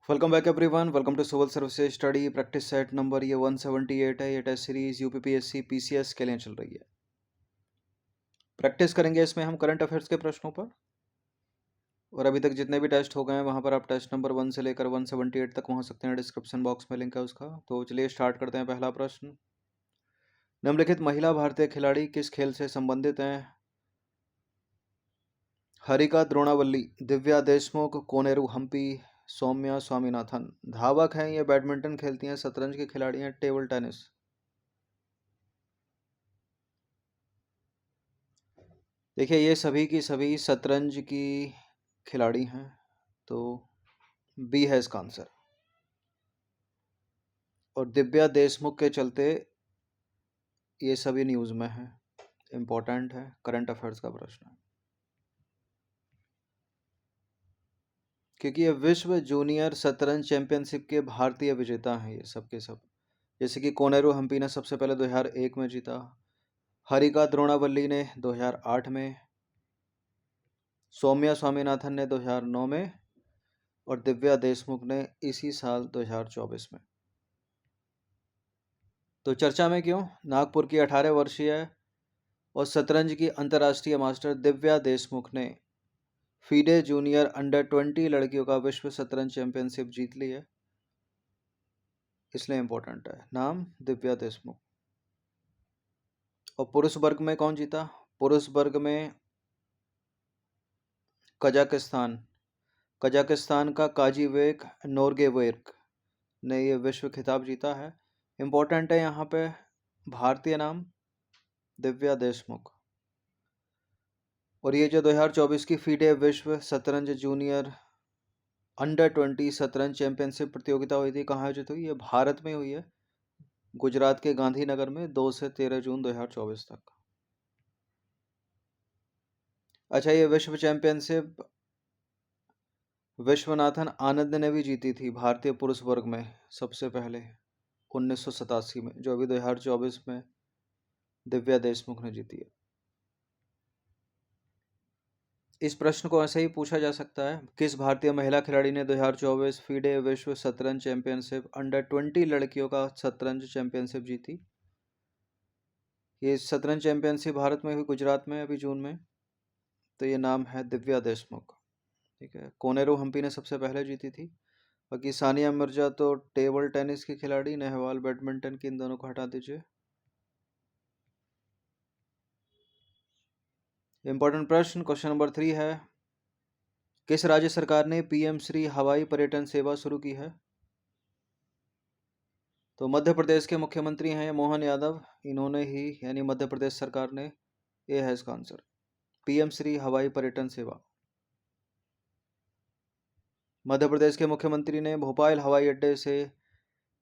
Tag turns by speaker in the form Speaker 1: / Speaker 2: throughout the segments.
Speaker 1: Welcome back everyone. Welcome to civil services study practice set number ये 178 है। ये test series UPPSC PCS के लिए चल रही है। प्रैक्टिस करेंगे इसमें हम करंट अफेयर्स के प्रश्नों पर, और अभी तक जितने भी टेस्ट हो गए हैं वहां पर आप टेस्ट नंबर 1 से लेकर 178 तक पहुंच सकते हैं। डिस्क्रिप्शन बॉक्स में लिंक है उसका। तो चलिए स्टार्ट करते हैं। पहला प्रश्न, निम्नलिखित महिला भारतीय खिलाड़ी किस खेल से संबंधित हैं? हरिका द्रोणावल्ली, दिव्या देशमुख, कोनेरू हम्पी, सौम्या स्वामीनाथन। धावक हैं ये, बैडमिंटन खेलती हैं, शतरंज की खिलाड़ी हैं, टेबल टेनिस। देखिए ये सभी की सभी शतरंज की खिलाड़ी हैं, तो बी है इसका आंसर। और दिव्या देशमुख के चलते ये सभी न्यूज़ में है, इम्पोर्टेंट है, करंट अफेयर्स का प्रश्न है, क्योंकि ये विश्व जूनियर शतरंज चैंपियनशिप के भारतीय विजेता हैं ये सब के सब। जैसे कि कोनेरू हम्पी ने सबसे पहले 2001 में जीता, हरिका द्रोणावल्ली ने 2008 में, सौम्या स्वामीनाथन ने 2009 में, और दिव्या देशमुख ने इसी साल 2024 में। तो चर्चा में क्यों? नागपुर की 18 वर्षीय और शतरंज की अंतर्राष्ट्रीय मास्टर दिव्या देशमुख ने फीडे जूनियर अंडर 20 लड़कियों का विश्व शतरंज चैंपियनशिप जीत ली है, इसलिए इंपॉर्टेंट है। नाम दिव्या देशमुख। और पुरुष वर्ग में कौन जीता? पुरुष वर्ग में कजाकिस्तान का काजीवेक नोरगेवेर्क ने ये विश्व खिताब जीता है। इंपॉर्टेंट है यहाँ पे भारतीय नाम दिव्या देशमुख। और ये जो 2024 की फीडे विश्व शतरंज जूनियर अंडर 20 शतरंज चैंपियनशिप प्रतियोगिता हुई थी, कहाँ आयोजित हुई? ये भारत में हुई है, गुजरात के गांधीनगर में 2 से 13 जून 2024 तक। अच्छा, ये विश्व चैंपियनशिप विश्वनाथन आनंद ने भी जीती थी भारतीय पुरुष वर्ग में सबसे पहले 1987 में, जो अभी 2024 में दिव्या देशमुख ने जीती है। इस प्रश्न को ऐसे ही पूछा जा सकता है, किस भारतीय महिला खिलाड़ी ने 2024 फीडे विश्व शतरंज चैंपियनशिप अंडर 20 लड़कियों का शतरंज चैंपियनशिप जीती? ये शतरंज चैंपियनशिप भारत में हुई, गुजरात में, अभी जून में। तो ये नाम है दिव्या देशमुख। ठीक है, कोनेरू हम्पी ने सबसे पहले जीती थी। बाकी सानिया मिर्जा तो टेबल टेनिस की खिलाड़ी, नेहवाल बैडमिंटन की, इन दोनों को हटा दीजिए। इंपॉर्टेंट प्रश्न, क्वेश्चन नंबर 3 है, किस राज्य सरकार ने पीएम श्री हवाई पर्यटन सेवा शुरू की है? तो मध्य प्रदेश के मुख्यमंत्री हैं मोहन यादव, इन्होंने ही, यानी मध्य प्रदेश सरकार ने, ये है इसका आंसर, पीएम श्री हवाई पर्यटन सेवा। मध्य प्रदेश के मुख्यमंत्री ने भोपाल हवाई अड्डे से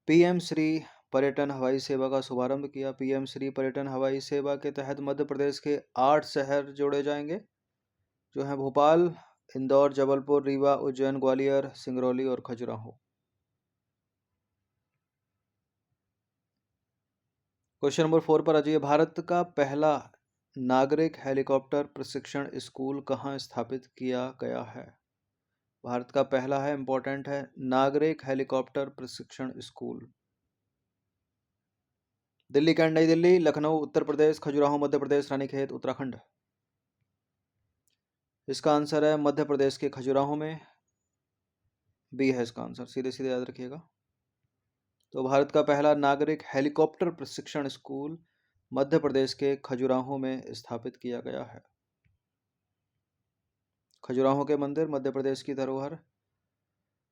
Speaker 1: पीएम श्री पर्यटन हवाई सेवा का शुभारंभ किया। पीएम श्री पर्यटन हवाई सेवा के तहत मध्य प्रदेश के 8 शहर जोड़े जाएंगे, जो हैं भोपाल, इंदौर, जबलपुर, रीवा, उज्जैन, ग्वालियर, सिंगरौली और खजुराहो। क्वेश्चन नंबर 4 पर आ जाइए। भारत का पहला नागरिक हेलीकॉप्टर प्रशिक्षण स्कूल कहाँ स्थापित किया गया है? भारत का पहला है, इंपॉर्टेंट है, नागरिक हेलीकॉप्टर प्रशिक्षण स्कूल। दिल्ली कैंट नई दिल्ली, लखनऊ उत्तर प्रदेश, खजुराहो मध्य प्रदेश, रानीखेत उत्तराखंड। इसका आंसर है मध्य प्रदेश के खजुराहो में, बी है इसका आंसर, सीधे सीधे याद रखिएगा। तो भारत का पहला नागरिक हेलीकॉप्टर प्रशिक्षण स्कूल मध्य प्रदेश के खजुराहो में स्थापित किया गया है। खजुराहो के मंदिर मध्य प्रदेश की धरोहर।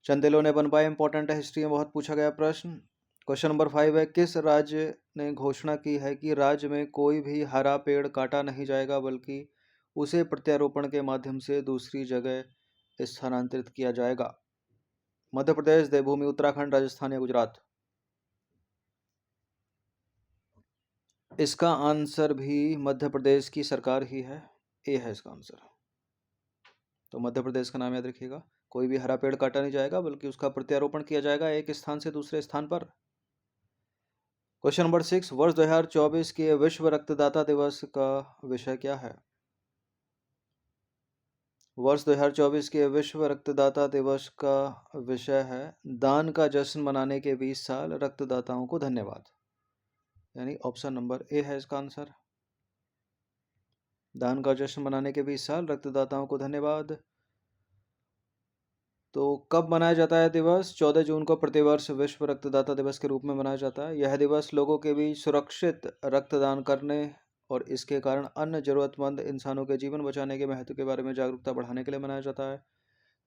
Speaker 1: चंदेलों ने बन पाए, इंपॉर्टेंट है, हिस्ट्री में बहुत पूछा गया प्रश्न। क्वेश्चन नंबर 5 है, किस राज्य ने घोषणा की है कि राज्य में कोई भी हरा पेड़ काटा नहीं जाएगा, बल्कि उसे प्रत्यारोपण के माध्यम से दूसरी जगह स्थानांतरित किया जाएगा? मध्य प्रदेश, देवभूमि, उत्तराखंड, राजस्थान या गुजरात? इसका आंसर भी मध्य प्रदेश की सरकार ही है, ए है इसका आंसर। तो मध्य प्रदेश का नाम याद रखिएगा, कोई भी हरा पेड़ काटा नहीं जाएगा, बल्कि उसका प्रत्यारोपण किया जाएगा एक स्थान से दूसरे स्थान पर। क्वेश्चन नंबर 6, वर्ष 2024 के विश्व रक्तदाता दिवस का विषय क्या है? वर्ष 2024 के विश्व रक्तदाता दिवस का विषय है दान का जश्न मनाने के 20 साल, रक्तदाताओं को धन्यवाद। यानी ऑप्शन नंबर ए है इसका आंसर। दान का जश्न मनाने के 20 साल, रक्तदाताओं को धन्यवाद। तो कब मनाया जाता है दिवस? 14 जून को प्रतिवर्ष विश्व रक्तदाता दिवस के रूप में मनाया जाता है। यह दिवस लोगों के बीच सुरक्षित रक्तदान करने और इसके कारण अन्य जरूरतमंद इंसानों के जीवन बचाने के महत्व के बारे में जागरूकता बढ़ाने के लिए मनाया जाता है।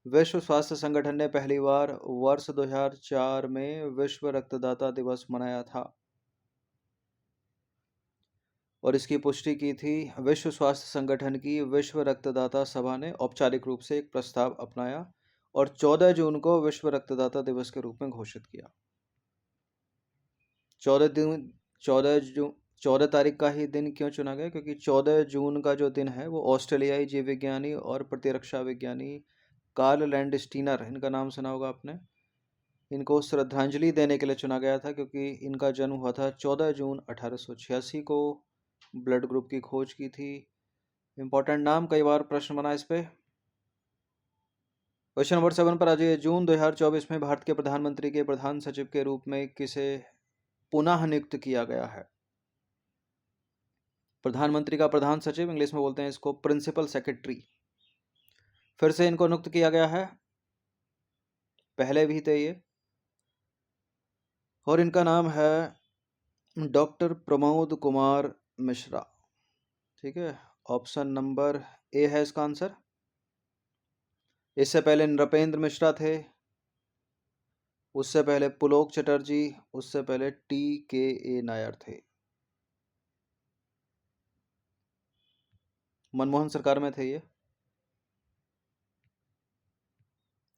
Speaker 1: विश्व स्वास्थ्य संगठन ने पहली बार वर्ष 2004 में विश्व रक्तदाता दिवस मनाया था और इसकी पुष्टि की थी विश्व स्वास्थ्य संगठन की विश्व रक्तदाता सभा ने औपचारिक रूप से एक प्रस्ताव अपनाया और 14 जून को विश्व रक्तदाता दिवस के रूप में घोषित किया। 14 तारीख का ही दिन क्यों चुना गया? क्योंकि 14 जून का जो दिन है वो ऑस्ट्रेलियाई जीव विज्ञानी और प्रतिरक्षा विज्ञानी कार्ल लैंडस्टीनर, इनका नाम सुना होगा आपने, इनको श्रद्धांजलि देने के लिए चुना गया था क्योंकि इनका जन्म हुआ था 14 जून 1886 को। ब्लड ग्रुप की खोज की थी। इंपॉर्टेंट नाम, कई बार प्रश्न बना इस पे। क्वेश्चन नंबर 7 पर आ जाइए। जून 2024 में भारत के प्रधानमंत्री के प्रधान सचिव के रूप में किसे पुनः नियुक्त किया गया है? प्रधानमंत्री का प्रधान सचिव, इंग्लिश में बोलते हैं इसको प्रिंसिपल सेक्रेटरी, फिर से इनको नियुक्त किया गया है। पहले भी थे ये, और इनका नाम है डॉक्टर प्रमोद कुमार मिश्रा। ठीक है, ऑप्शन नंबर ए है इसका आंसर। इससे पहले नृपेंद्र मिश्रा थे, उससे पहले पुलोक चटर्जी, उससे पहले TKA नायर थे। मनमोहन सरकार में थे ये।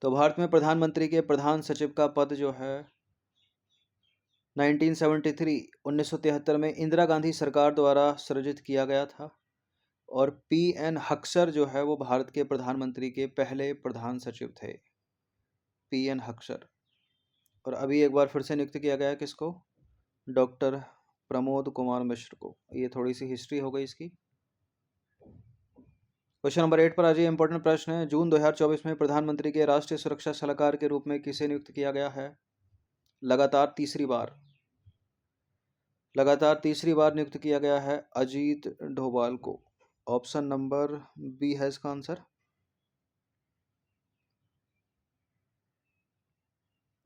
Speaker 1: तो भारत में प्रधानमंत्री के प्रधान सचिव का पद जो है 1973 में इंदिरा गांधी सरकार द्वारा सृजित किया गया था और PN हक्सर जो है वो भारत के प्रधानमंत्री के पहले प्रधान सचिव थे, PN हक्सर। और अभी एक बार फिर से नियुक्त किया गया किसको? डॉक्टर प्रमोद कुमार मिश्र को। ये थोड़ी सी हिस्ट्री हो गई इसकी। क्वेश्चन नंबर 8 पर आ जाइए। इंपॉर्टेंट प्रश्न है, जून 2024 में प्रधानमंत्री के राष्ट्रीय सुरक्षा सलाहकार के रूप में किसे नियुक्त किया गया है? लगातार तीसरी बार नियुक्त किया गया है अजीत डोभाल को। ऑप्शन नंबर बी है इसका आंसर।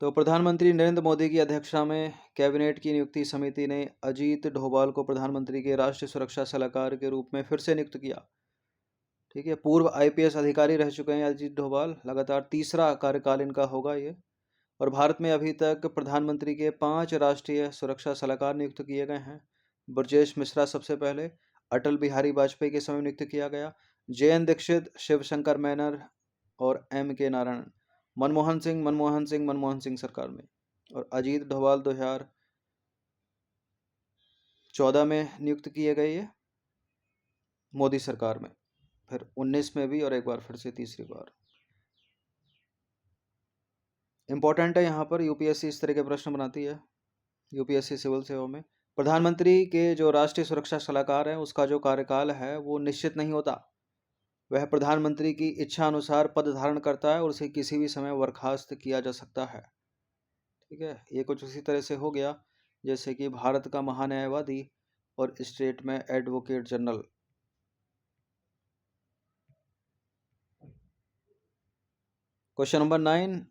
Speaker 1: तो प्रधानमंत्री नरेंद्र मोदी की अध्यक्षता में कैबिनेट की नियुक्ति समिति ने अजीत डोभाल को प्रधानमंत्री के राष्ट्रीय सुरक्षा सलाहकार के रूप में फिर से नियुक्त किया। ठीक है, पूर्व IPS अधिकारी रह चुके हैं अजीत डोभाल, लगातार तीसरा कार्यकाल इनका होगा ये। और भारत में अभी तक प्रधानमंत्री के 5 राष्ट्रीय सुरक्षा सलाहकार नियुक्त किए गए हैं। ब्रजेश मिश्रा सबसे पहले, अटल बिहारी वाजपेयी के समय नियुक्त किया गया, JN दीक्षित, शिवशंकर मैनर और MK नारायण। मनमोहन सिंह सरकार में। और अजीत डोभाल 2014 में नियुक्त किए गए ये मोदी सरकार में, फिर 19 में भी और एक बार फिर से तीसरी बार। इंपॉर्टेंट है यहाँ पर, UPSC इस तरह के प्रश्न बनाती है, UPSC सिविल सेवा में। प्रधानमंत्री के जो राष्ट्रीय सुरक्षा सलाहकार है उसका जो कार्यकाल है वो निश्चित नहीं होता, वह प्रधानमंत्री की इच्छा अनुसार पद धारण करता है और उसे किसी भी समय बर्खास्त किया जा सकता है। ठीक है, ये कुछ उसी तरह से हो गया जैसे कि भारत का महान्यायवादी और स्टेट में advocate general. Question number 9,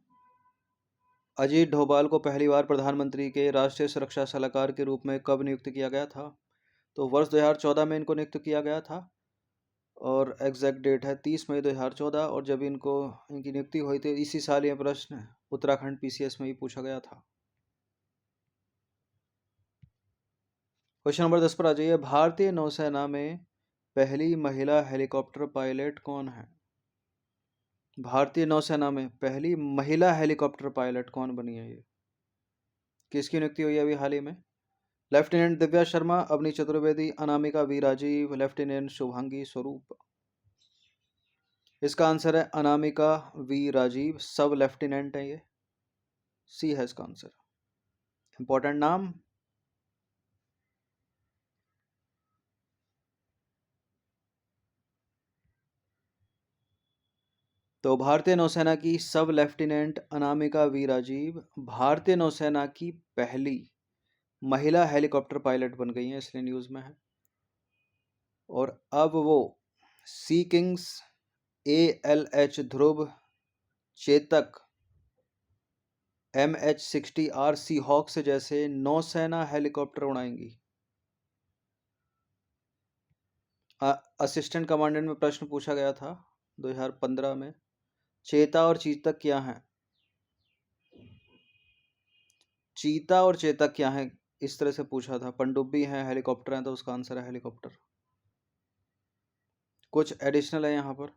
Speaker 1: Ajit Doval को पहली बार प्रधानमंत्री के राष्ट्रीय सुरक्षा सलाहकार के रूप में कब नियुक्त किया गया था? तो वर्ष 2014 में इनको नियुक्त किया गया था और एग्जैक्ट डेट है 30 मई 2014। और जब इनकी नियुक्ति हुई थी इसी साल ये प्रश्न उत्तराखंड PCS में ही पूछा गया था। क्वेश्चन नंबर 10 पर आ जाइए। भारतीय नौसेना में पहली महिला हेलीकॉप्टर पायलट कौन है? भारतीय नौसेना में पहली महिला हेलीकॉप्टर पायलट कौन बनी है? ये किसकी नियुक्ति हुई है अभी हाल ही में? Lieutenant Divya Sharma, Avani Chaturvedi, Anamika V Rajeev, lieutenant Shubhangi Swaroop. इसका आंसर है अनामिका वी राजीव, सब लेफ्टिनेंट है ये। C है इसका आंसर। इंपॉर्टेंट नाम, तो भारतीय नौसेना की सब लेफ्टिनेंट अनामिका वी राजीव भारतीय नौसेना की पहली महिला हेलीकॉप्टर पायलट बन गई हैं, इसलिए न्यूज़ में है। और अब वो सी किंग्स ALH ध्रुव चेतक MH-60R सी हॉक्स जैसे नौसेना हेलीकॉप्टर उड़ाएंगी। असिस्टेंट कमांडेंट में प्रश्न पूछा गया था 2015 में, चेता और चीतक क्या हैं? चीता और चेतक क्या हैं, इस तरह से पूछा था। पनडुब्बी हैं, हेलीकॉप्टर हैं, तो उसका आंसर है हेलीकॉप्टर। कुछ एडिशनल है यहाँ पर,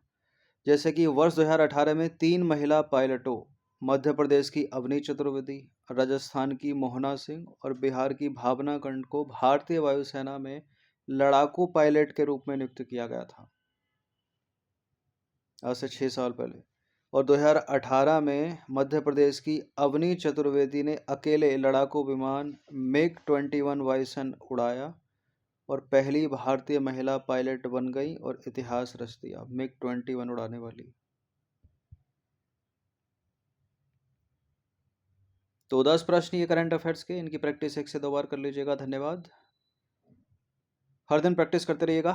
Speaker 1: जैसे कि वर्ष 2018 में 3 महिला पायलटों मध्य प्रदेश की अवनी चतुर्वेदी, राजस्थान की मोहना सिंह और बिहार की भावना कंड को भारतीय वायुसेना में लड़ाकू पायलट के रूप में नियुक्त किया गया था, आज से 6 साल पहले। और 2018 में मध्य प्रदेश की अवनी चतुर्वेदी ने अकेले लड़ाकू विमान MiG-21 वायुसेन उड़ाया और पहली भारतीय महिला पायलट बन गई और इतिहास रच दिया MiG-21 उड़ाने वाली। तो 10 प्रश्न ये करंट अफेयर्स के, इनकी प्रैक्टिस 1 से 2 बार कर लीजिएगा। धन्यवाद। हर दिन प्रैक्टिस करते रहिएगा।